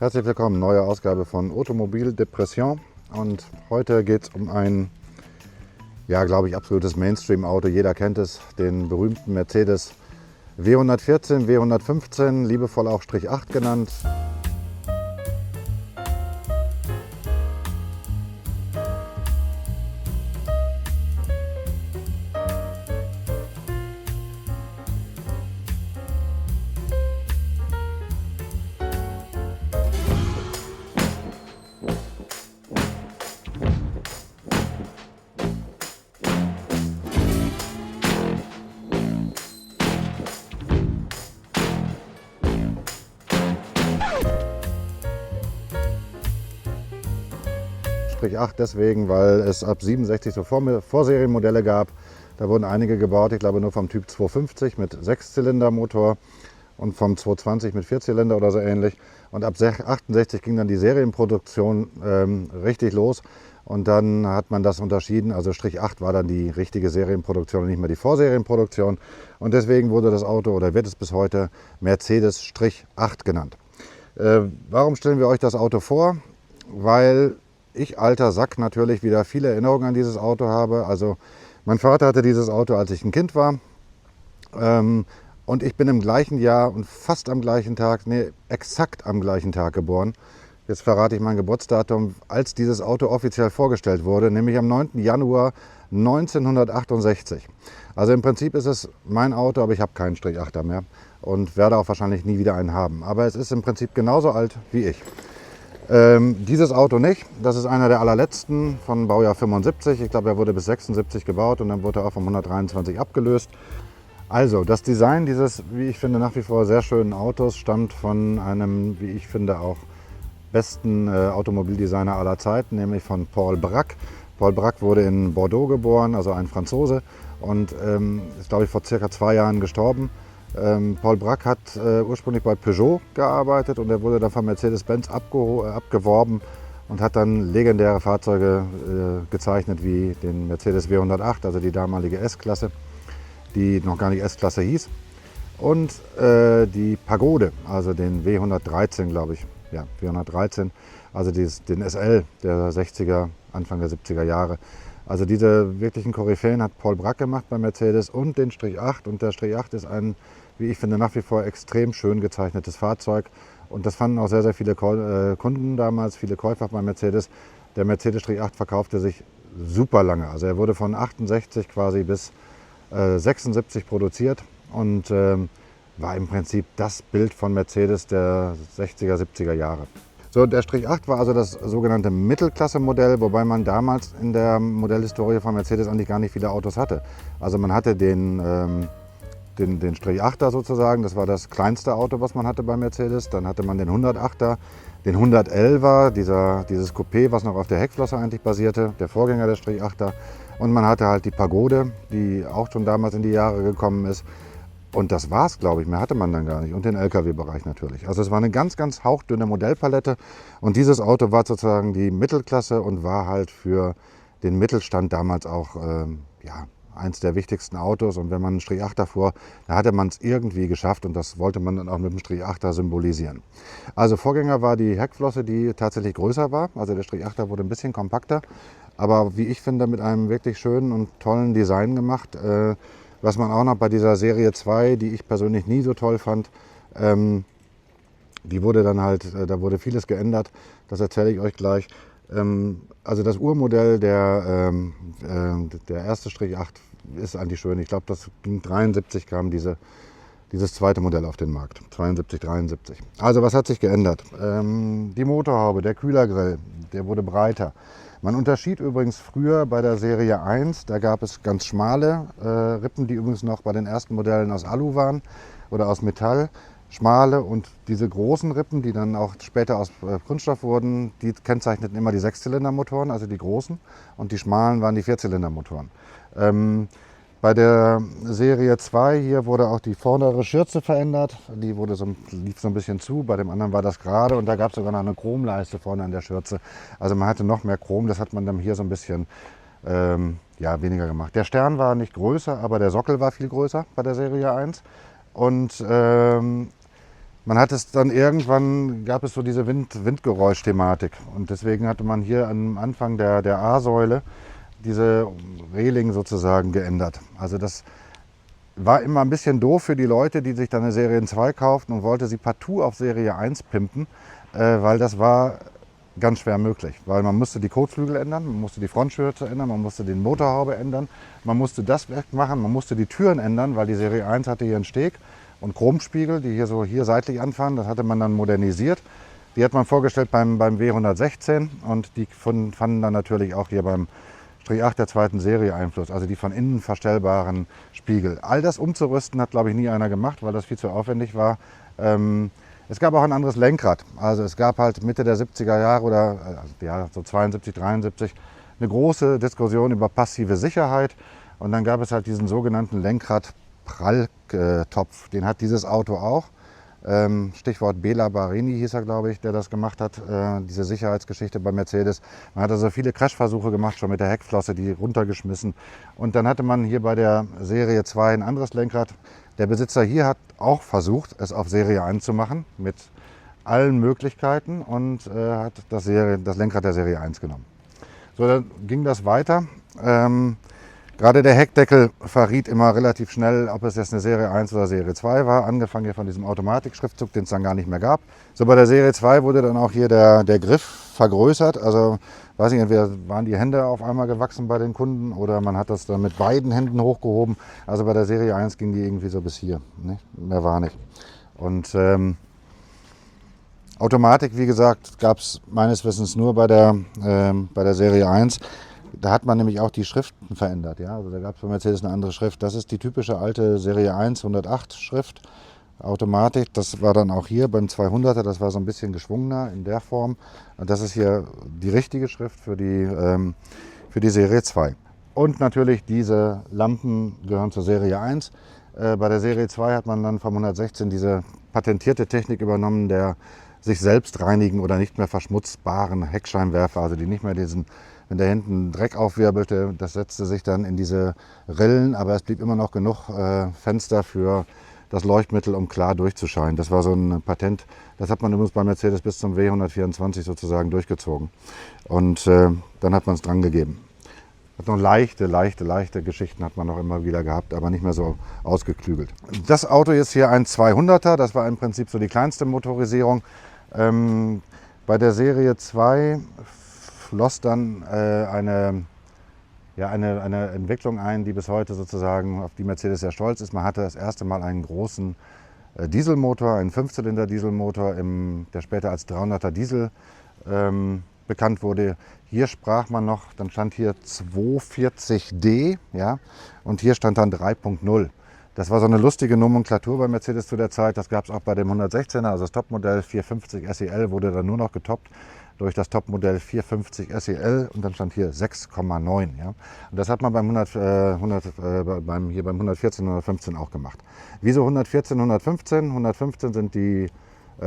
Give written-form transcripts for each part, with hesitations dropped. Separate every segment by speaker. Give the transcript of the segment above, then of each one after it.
Speaker 1: Herzlich willkommen, neue Ausgabe von Automobil Depression. Und heute geht es um ein, ja, glaube ich, absolutes Mainstream-Auto. Jeder kennt es, den berühmten Mercedes W114, W115, liebevoll auch Strich 8 genannt. Strich 8 deswegen, weil es ab 67 so Vorserienmodelle gab. Da wurden einige gebaut, ich glaube nur vom Typ 250 mit 6-Zylinder-Motor und vom 220 mit 4-Zylinder oder so ähnlich. Und ab 68 ging dann die Serienproduktion richtig los. Und dann hat man das unterschieden, also Strich 8 war dann die richtige Serienproduktion und nicht mehr die Vorserienproduktion. Und deswegen wurde das Auto oder wird es bis heute Mercedes Strich 8 genannt. Warum stellen wir euch das Auto vor? Weil ich, alter Sack, natürlich wieder viele Erinnerungen an dieses Auto habe. Also mein Vater hatte dieses Auto, als ich ein Kind war. Und ich bin im gleichen Jahr und fast am gleichen Tag, nee, exakt am gleichen Tag geboren. Jetzt verrate ich mein Geburtsdatum, als dieses Auto offiziell vorgestellt wurde, nämlich am 9. Januar 1968. Also im Prinzip ist es mein Auto, aber ich habe keinen Strich 8er mehr und werde auch wahrscheinlich nie wieder einen haben. Aber es ist im Prinzip genauso alt wie ich. Dieses Auto nicht, das ist einer der allerletzten von Baujahr 75. Ich glaube, er wurde bis 76 gebaut und dann wurde er auch vom 123 abgelöst. Also das Design dieses, wie ich finde, nach wie vor sehr schönen Autos stammt von einem, wie ich finde, auch besten Automobildesigner aller Zeiten, nämlich von Paul Bracq. Paul Bracq wurde in Bordeaux geboren, also ein Franzose, und ist, glaube ich, vor circa 2 Jahren gestorben. Paul Bracq hat ursprünglich bei Peugeot gearbeitet und er wurde dann von Mercedes-Benz abgeworben und hat dann legendäre Fahrzeuge gezeichnet wie den Mercedes W108, also die damalige S-Klasse, die noch gar nicht S-Klasse hieß, und die Pagode, also den W113, glaube ich, ja, W113, also den SL der 60er, Anfang der 70er Jahre. Also diese wirklichen Koryphäen hat Paul Bracq gemacht bei Mercedes und den Strich 8. Und der Strich 8 ist ein, wie ich finde, nach wie vor extrem schön gezeichnetes Fahrzeug. Und das fanden auch sehr, sehr viele Kunden damals, viele Käufer bei Mercedes. Der Mercedes Strich 8 verkaufte sich super lange. Also er wurde von 68 quasi bis 76 produziert und war im Prinzip das Bild von Mercedes der 60er, 70er Jahre. So, der Strich 8 war also das sogenannte Mittelklasse-Modell, wobei man damals in der Modellhistorie von Mercedes eigentlich gar nicht viele Autos hatte. Also man hatte den Strich 8er sozusagen, das war das kleinste Auto, was man hatte bei Mercedes. Dann hatte man den 108er, den 111er, dieses Coupé, was noch auf der Heckflosse eigentlich basierte, der Vorgänger des Strich 8er. Und man hatte halt die Pagode, die auch schon damals in die Jahre gekommen ist. Und das war's, glaube ich, mehr hatte man dann gar nicht. Und den LKW-Bereich natürlich. Also es war eine ganz, ganz hauchdünne Modellpalette. Und dieses Auto war sozusagen die Mittelklasse und war halt für den Mittelstand damals auch ja, eins der wichtigsten Autos. Und wenn man einen Strich 8er fuhr, da hatte man es irgendwie geschafft. Und das wollte man dann auch mit dem Strich 8er symbolisieren. Also Vorgänger war die Heckflosse, die tatsächlich größer war. Also der Strich 8er wurde ein bisschen kompakter. Aber wie ich finde, mit einem wirklich schönen und tollen Design gemacht. Was man auch noch bei dieser Serie 2, die ich persönlich nie so toll fand, die wurde dann halt, da wurde vieles geändert, das erzähle ich euch gleich. Also das Urmodell, der erste Strich 8 ist eigentlich schön. Ich glaube, das ging 73, kam dieses zweite Modell auf den Markt, 72, 73. Also was hat sich geändert? Die Motorhaube, der Kühlergrill, der wurde breiter. Man unterschied übrigens früher bei der Serie 1, da gab es ganz schmale Rippen, die übrigens noch bei den ersten Modellen aus Alu waren oder aus Metall. Schmale und diese großen Rippen, die dann auch später aus Kunststoff wurden, die kennzeichneten immer die 6-Zylinder-Motoren, also die großen, und die schmalen waren die 4-Zylinder-Motoren. Bei der Serie 2 hier wurde auch die vordere Schürze verändert, die lief so ein bisschen zu, bei dem anderen war das gerade und da gab es sogar noch eine Chromleiste vorne an der Schürze. Also man hatte noch mehr Chrom, das hat man dann hier so ein bisschen ja, weniger gemacht. Der Stern war nicht größer, aber der Sockel war viel größer bei der Serie 1 und man man hat es dann irgendwann, gab es so diese Windgeräusch-Thematik. Und deswegen hatte man hier am Anfang der A-Säule diese Reling sozusagen geändert. Also das war immer ein bisschen doof für die Leute, die sich dann eine Serie 2 kauften und wollte sie partout auf Serie 1 pimpen, weil das war ganz schwer möglich. Weil man musste die Kotflügel ändern, man musste die Frontschürze ändern, man musste den Motorhaube ändern, man musste das wegmachen, man musste die Türen ändern, weil die Serie 1 hatte hier einen Steg und Chromspiegel, die hier seitlich anfahren. Das hatte man dann modernisiert. Die hat man vorgestellt beim W116 und die fanden dann natürlich auch hier beim Strich 8 der zweiten Serie Einfluss, also die von innen verstellbaren Spiegel. All das umzurüsten hat, glaube ich, nie einer gemacht, weil das viel zu aufwendig war. Es gab auch ein anderes Lenkrad. Also es gab halt Mitte der 70er Jahre oder ja, so 72, 73 eine große Diskussion über passive Sicherheit. Und dann gab es halt diesen sogenannten Lenkrad-Pralltopf. Den hat dieses Auto auch. Stichwort Bela Barini hieß er, glaube ich, der das gemacht hat, diese Sicherheitsgeschichte bei Mercedes. Man hat also viele Crashversuche gemacht, schon mit der Heckflosse, die runtergeschmissen. Und dann hatte man hier bei der Serie 2 ein anderes Lenkrad. Der Besitzer hier hat auch versucht, es auf Serie 1 zu machen, mit allen Möglichkeiten und hat das Lenkrad der Serie 1 genommen. So, dann ging das weiter. Gerade der Heckdeckel verriet immer relativ schnell, ob es jetzt eine Serie 1 oder Serie 2 war. Angefangen hier von diesem Automatikschriftzug, den es dann gar nicht mehr gab. So, bei der Serie 2 wurde dann auch hier der Griff vergrößert. Also, weiß nicht, entweder waren die Hände auf einmal gewachsen bei den Kunden oder man hat das dann mit beiden Händen hochgehoben. Also bei der Serie 1 ging die irgendwie so bis hier. Ne? Mehr war nicht. Und Automatik, wie gesagt, gab es meines Wissens nur bei der Serie 1. Da hat man nämlich auch die Schriften verändert. Ja? Also da gab es bei Mercedes eine andere Schrift. Das ist die typische alte Serie 1 108 Schrift, Automatik. Das war dann auch hier beim 200er, das war so ein bisschen geschwungener in der Form. Und das ist hier die richtige Schrift für die Serie 2. Und natürlich diese Lampen gehören zur Serie 1. Bei der Serie 2 hat man dann vom 116 diese patentierte Technik übernommen, der sich selbst reinigen oder nicht mehr verschmutzbaren Heckscheinwerfer, also die nicht mehr wenn da hinten Dreck aufwirbelte, das setzte sich dann in diese Rillen, aber es blieb immer noch genug Fenster für das Leuchtmittel, um klar durchzuscheinen. Das war so ein Patent, das hat man übrigens bei Mercedes bis zum W124 sozusagen durchgezogen. Und dann hat man es dran gegeben. Hat noch leichte Geschichten hat man noch immer wieder gehabt, aber nicht mehr so ausgeklügelt. Das Auto ist hier ein 200er, das war im Prinzip so die kleinste Motorisierung. Bei der Serie 2 floss dann eine Entwicklung ein, die bis heute sozusagen, auf die Mercedes sehr stolz ist. Man hatte das erste Mal einen großen Dieselmotor, einen 5-Zylinder-Dieselmotor, der später als 300er Diesel bekannt wurde. Hier sprach man noch, dann stand hier 240D, ja, und hier stand dann 3.0. Das war so eine lustige Nomenklatur bei Mercedes zu der Zeit. Das gab es auch bei dem 116er, also das Topmodell 450 SEL wurde dann nur noch getoppt durch das Topmodell 450 SEL und dann stand hier 6,9. Ja. Und das hat man beim 114, 115 auch gemacht. Wieso 114, 115? 115 sind die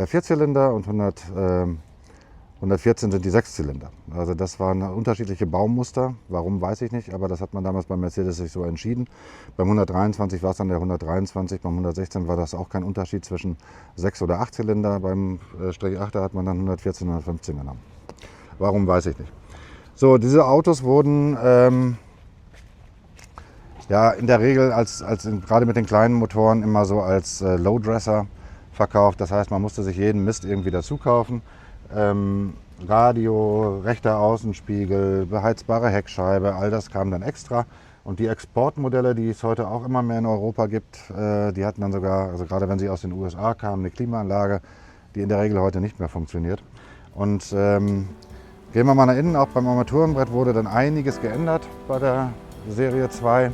Speaker 1: Vierzylinder und 114 sind die Sechszylinder. Also das waren unterschiedliche Baumuster. Warum, weiß ich nicht, aber das hat man damals bei Mercedes sich so entschieden. Beim 123 war es dann der 123, beim 116 war das auch kein Unterschied zwischen 6 oder 8 Zylinder. Beim Strich 8 hat man dann 114, 115 genommen. Warum, weiß ich nicht. So, diese Autos wurden ja in der Regel gerade mit den kleinen Motoren immer so als Lowdresser verkauft. Das heißt, man musste sich jeden Mist irgendwie dazu kaufen. Radio, rechter Außenspiegel, beheizbare Heckscheibe, all das kam dann extra. Und die Exportmodelle, die es heute auch immer mehr in Europa gibt, die hatten dann sogar, also gerade wenn sie aus den USA kamen, eine Klimaanlage, die in der Regel heute nicht mehr funktioniert. Und gehen wir mal nach innen, auch beim Armaturenbrett wurde dann einiges geändert bei der Serie 2.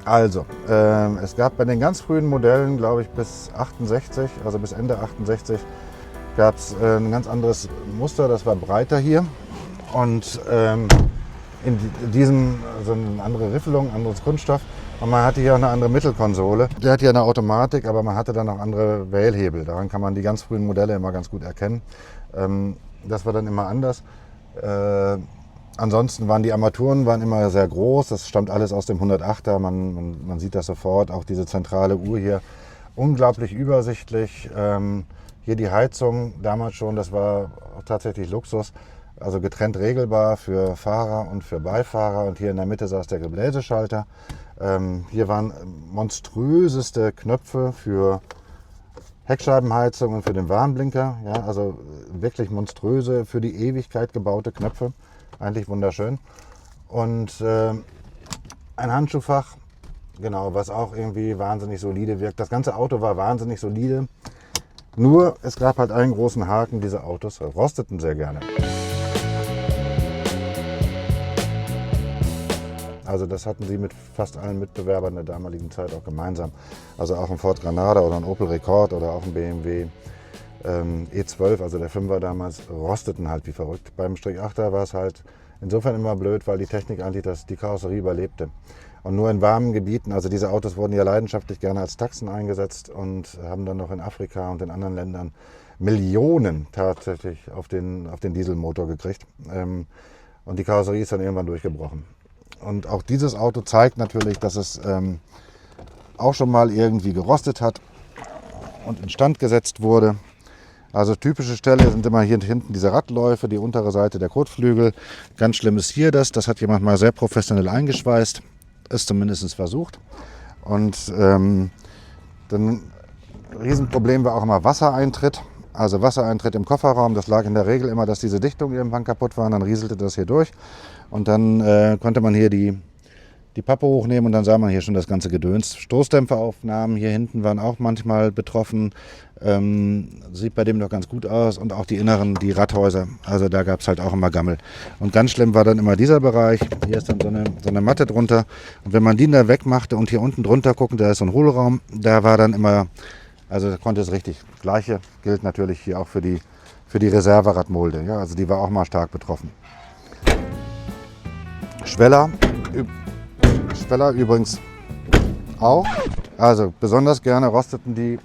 Speaker 1: Also, es gab bei den ganz frühen Modellen, glaube ich, bis 68, also bis Ende 68, gab es ein ganz anderes Muster, das war breiter hier. Und in diesem, also eine andere Riffelung, anderes Kunststoff. Und man hatte hier auch eine andere Mittelkonsole. Der hat hier eine Automatik, aber man hatte dann auch andere Wählhebel. Daran kann man die ganz frühen Modelle immer ganz gut erkennen. Das war dann immer anders. Ansonsten waren die Armaturen immer sehr groß. Das stammt alles aus dem 108er. Man sieht das sofort. Auch diese zentrale Uhr hier. Unglaublich übersichtlich. Hier die Heizung damals schon. Das war tatsächlich Luxus. Also getrennt regelbar für Fahrer und für Beifahrer. Und hier in der Mitte saß der Gebläseschalter. Hier waren monströseste Knöpfe für Heckscheibenheizung und für den Warnblinker. Ja, also wirklich monströse, für die Ewigkeit gebaute Knöpfe. Eigentlich wunderschön. Und ein Handschuhfach, genau, was auch irgendwie wahnsinnig solide wirkt. Das ganze Auto war wahnsinnig solide. Nur es gab halt einen großen Haken, diese Autos rosteten sehr gerne. Also das hatten sie mit fast allen Mitbewerbern der damaligen Zeit auch gemeinsam. Also auch ein Ford Granada oder ein Opel Rekord oder auch ein BMW E12, also der 5er damals, rosteten halt wie verrückt. Beim Strich 8er war es halt insofern immer blöd, weil die Technik eigentlich die Karosserie überlebte. Und nur in warmen Gebieten, also diese Autos wurden ja leidenschaftlich gerne als Taxen eingesetzt und haben dann noch in Afrika und in anderen Ländern Millionen tatsächlich auf den Dieselmotor gekriegt. Und die Karosserie ist dann irgendwann durchgebrochen. Und auch dieses Auto zeigt natürlich, dass es auch schon mal irgendwie gerostet hat und instand gesetzt wurde. Also typische Stelle sind immer hier hinten diese Radläufe, die untere Seite der Kotflügel. Ganz schlimm ist hier das hat jemand mal sehr professionell eingeschweißt, ist zumindest versucht. Und dann ein Riesenproblem war auch immer Wassereintritt. Also Wassereintritt im Kofferraum, das lag in der Regel immer, dass diese Dichtungen irgendwann kaputt waren, dann rieselte das hier durch. Und dann konnte man hier die Pappe hochnehmen und dann sah man hier schon das ganze Gedöns. Stoßdämpferaufnahmen hier hinten waren auch manchmal betroffen. Sieht bei dem noch ganz gut aus. Und auch die inneren, die Radhäuser, also da gab es halt auch immer Gammel. Und ganz schlimm war dann immer dieser Bereich. Hier ist dann so eine Matte drunter. Und wenn man die da wegmachte und hier unten drunter gucken, da ist so ein Hohlraum, da war dann immer, also da konnte es richtig. Das Gleiche gilt natürlich hier auch für die Reserveradmulde. Ja, also die war auch mal stark betroffen. Schweller übrigens auch. Also besonders gerne rosteten die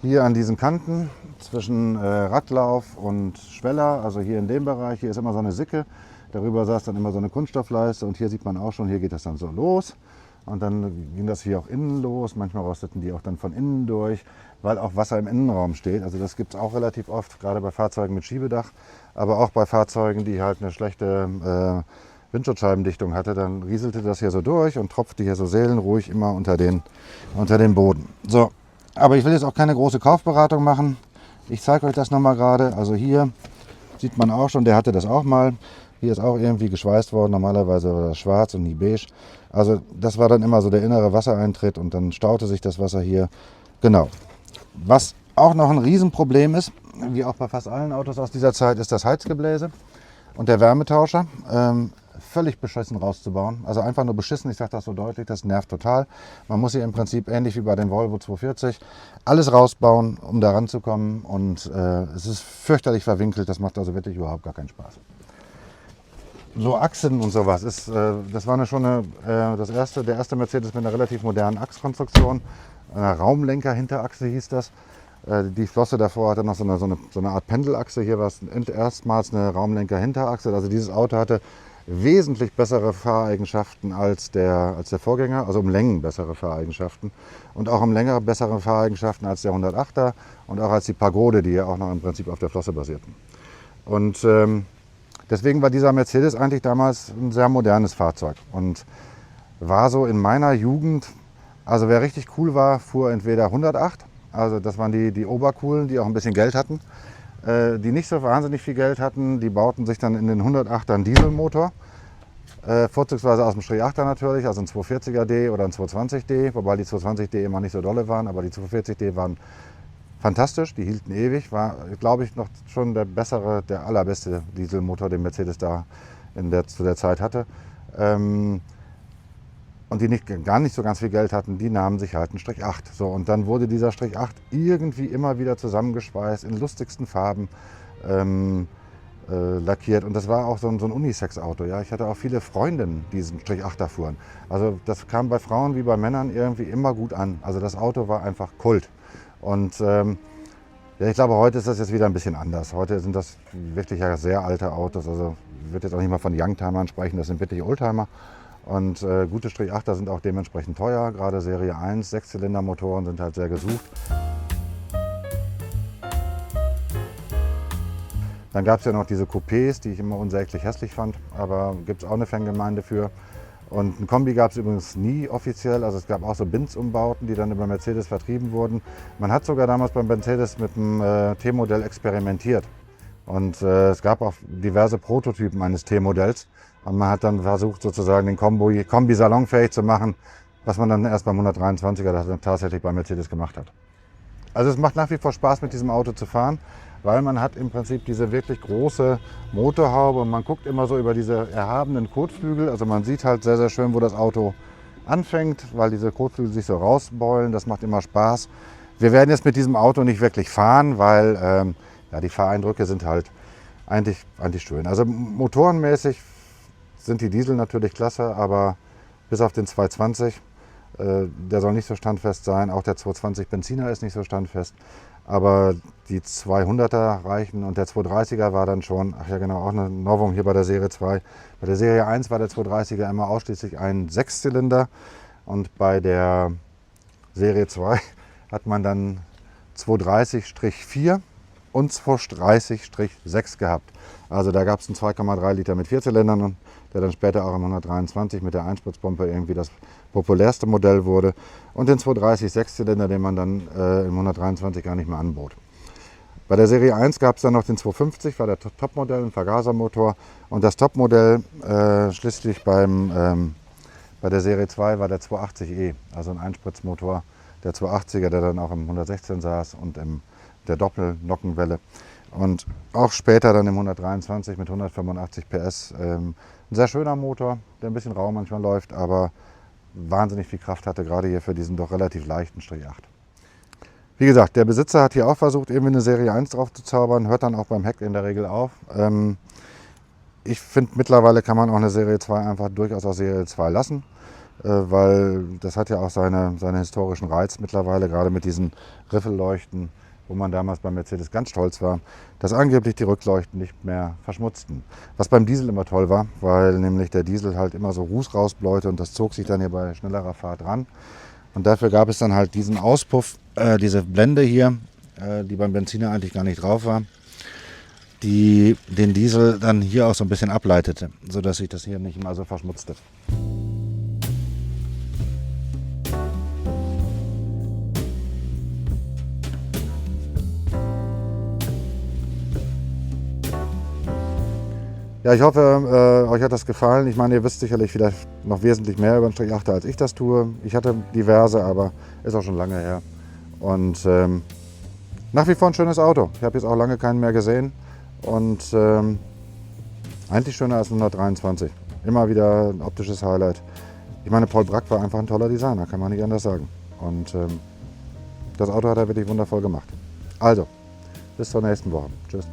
Speaker 1: hier an diesen Kanten zwischen Radlauf und Schweller. Also hier in dem Bereich, hier ist immer so eine Sicke. Darüber saß dann immer so eine Kunststoffleiste und hier sieht man auch schon, hier geht das dann so los. Und dann ging das hier auch innen los. Manchmal rosteten die auch dann von innen durch, weil auch Wasser im Innenraum steht. Also das gibt es auch relativ oft, gerade bei Fahrzeugen mit Schiebedach, aber auch bei Fahrzeugen, die halt eine schlechte Windschutzscheibendichtung hatte. Dann rieselte das hier so durch und tropfte hier so seelenruhig immer unter den Boden. So, aber ich will jetzt auch keine große Kaufberatung machen. Ich zeige euch das nochmal gerade. Also hier sieht man auch schon, der hatte das auch mal. Hier ist auch irgendwie geschweißt worden, normalerweise war das schwarz und nie beige. Also das war dann immer so der innere Wassereintritt und dann staute sich das Wasser hier. Genau. Was auch noch ein Riesenproblem ist, wie auch bei fast allen Autos aus dieser Zeit, ist das Heizgebläse und der Wärmetauscher. Völlig beschissen rauszubauen. Also einfach nur beschissen, ich sage das so deutlich, das nervt total. Man muss hier im Prinzip ähnlich wie bei dem Volvo 240 alles rausbauen, um da ranzukommen und es ist fürchterlich verwinkelt, das macht also wirklich überhaupt gar keinen Spaß. So Achsen und sowas, das war der erste Mercedes mit einer relativ modernen Achskonstruktion, einer Raumlenker-Hinterachse hieß das. Die Flosse davor hatte noch so eine Art Pendelachse, hier war es erstmals eine Raumlenker-Hinterachse. Also dieses Auto hatte wesentlich bessere Fahreigenschaften als der Vorgänger, also um Längen bessere Fahreigenschaften und auch um Länge bessere Fahreigenschaften als der 108er und auch als die Pagode, die ja auch noch im Prinzip auf der Flosse basierten. Und deswegen war dieser Mercedes eigentlich damals ein sehr modernes Fahrzeug und war so in meiner Jugend, also wer richtig cool war, fuhr entweder 108, also das waren die Obercoolen, die auch ein bisschen Geld hatten. Die nicht so wahnsinnig viel Geld hatten, die bauten sich dann in den 108er einen Dieselmotor, vorzugsweise aus dem Strich 8er natürlich, also ein 240er-D oder ein 220D, wobei die 220D immer nicht so dolle waren, aber die 240D waren fantastisch, die hielten ewig, war glaube ich noch schon der allerbeste Dieselmotor, den Mercedes da zu der Zeit hatte. Und die gar nicht so ganz viel Geld hatten, die nahmen sich halt einen Strich 8. So, und dann wurde dieser Strich 8 irgendwie immer wieder zusammengeschweißt, in lustigsten Farben lackiert. Und das war auch so ein Unisex-Auto. Ja? Ich hatte auch viele Freundinnen, die diesen Strich 8er fuhren. Also das kam bei Frauen wie bei Männern irgendwie immer gut an. Also das Auto war einfach Kult. Und Ja, ich glaube, heute ist das jetzt wieder ein bisschen anders. Heute sind das wirklich ja sehr alte Autos. Also ich würde jetzt auch nicht mal von Youngtimern sprechen, das sind wirklich Oldtimer. Und gute Strich 8er sind auch dementsprechend teuer. Gerade Serie 1, Sechszylindermotoren sind halt sehr gesucht. Dann gab es ja noch diese Coupés, die ich immer unsäglich hässlich fand, aber gibt es auch eine Fangemeinde für. Und ein Kombi gab es übrigens nie offiziell, also es gab auch so Binz-Umbauten, die dann über Mercedes vertrieben wurden. Man hat sogar damals beim Mercedes mit dem T-Modell experimentiert. Und es gab auch diverse Prototypen eines T-Modells. Und man hat dann versucht, sozusagen den Kombi salonfähig zu machen, was man dann erst beim 123er tatsächlich bei Mercedes gemacht hat. Also es macht nach wie vor Spaß, mit diesem Auto zu fahren, weil man hat im Prinzip diese wirklich große Motorhaube und man guckt immer so über diese erhabenen Kotflügel. Also man sieht halt sehr, sehr schön, wo das Auto anfängt, weil diese Kotflügel sich so rausbeulen. Das macht immer Spaß. Wir werden jetzt mit diesem Auto nicht wirklich fahren, weil ja, die Fahreindrücke sind halt eigentlich schön. Also motorenmäßig sind die Diesel natürlich klasse, aber bis auf den 220, der soll nicht so standfest sein. Auch der 220 Benziner ist nicht so standfest. Aber die 200er reichen und der 230er war dann schon, ach ja genau, auch eine Novum hier bei der Serie 2. Bei der Serie 1 war der 230er immer ausschließlich ein Sechszylinder und bei der Serie 2 hat man dann 230-4 und 230-6 gehabt. Also da gab es einen 2,3 Liter mit 4 Zylindern, der dann später auch im 123 mit der Einspritzpumpe irgendwie das populärste Modell wurde. Und den 230 Sechszylinder, den man dann im 123 gar nicht mehr anbot. Bei der Serie 1 gab es dann noch den 250, war der Topmodell, ein Vergasermotor. Und das Topmodell schließlich bei der Serie 2 war der 280e, also ein Einspritzmotor. Der 280er, der dann auch im 116 saß und der Doppelnockenwelle. Und auch später dann im 123 mit 185 PS. Ein sehr schöner Motor, der ein bisschen rau manchmal läuft, aber wahnsinnig viel Kraft hatte, gerade hier für diesen doch relativ leichten Strich 8. Wie gesagt, der Besitzer hat hier auch versucht, irgendwie eine Serie 1 drauf zu zaubern, hört dann auch beim Heck in der Regel auf. Ich finde, mittlerweile kann man auch eine Serie 2 einfach durchaus aus Serie 2 lassen, weil das hat ja auch seine historischen Reiz mittlerweile, gerade mit diesen Riffelleuchten, wo man damals bei Mercedes ganz stolz war, dass angeblich die Rückleuchten nicht mehr verschmutzten. Was beim Diesel immer toll war, weil nämlich der Diesel halt immer so Ruß rausbläute und das zog sich dann hier bei schnellerer Fahrt ran. Und dafür gab es dann halt diesen Auspuff, diese Blende hier, die beim Benziner eigentlich gar nicht drauf war, die den Diesel dann hier auch so ein bisschen ableitete, sodass sich das hier nicht mal so verschmutzte. Ja, ich hoffe, euch hat das gefallen. Ich meine, ihr wisst sicherlich vielleicht noch wesentlich mehr über den Strich 8er, als ich das tue. Ich hatte diverse, aber ist auch schon lange her. Und nach wie vor ein schönes Auto. Ich habe jetzt auch lange keinen mehr gesehen. Und eigentlich schöner als 123. Immer wieder ein optisches Highlight. Ich meine, Paul Bracq war einfach ein toller Designer, kann man nicht anders sagen. Und das Auto hat er wirklich wundervoll gemacht. Also, bis zur nächsten Woche. Tschüss.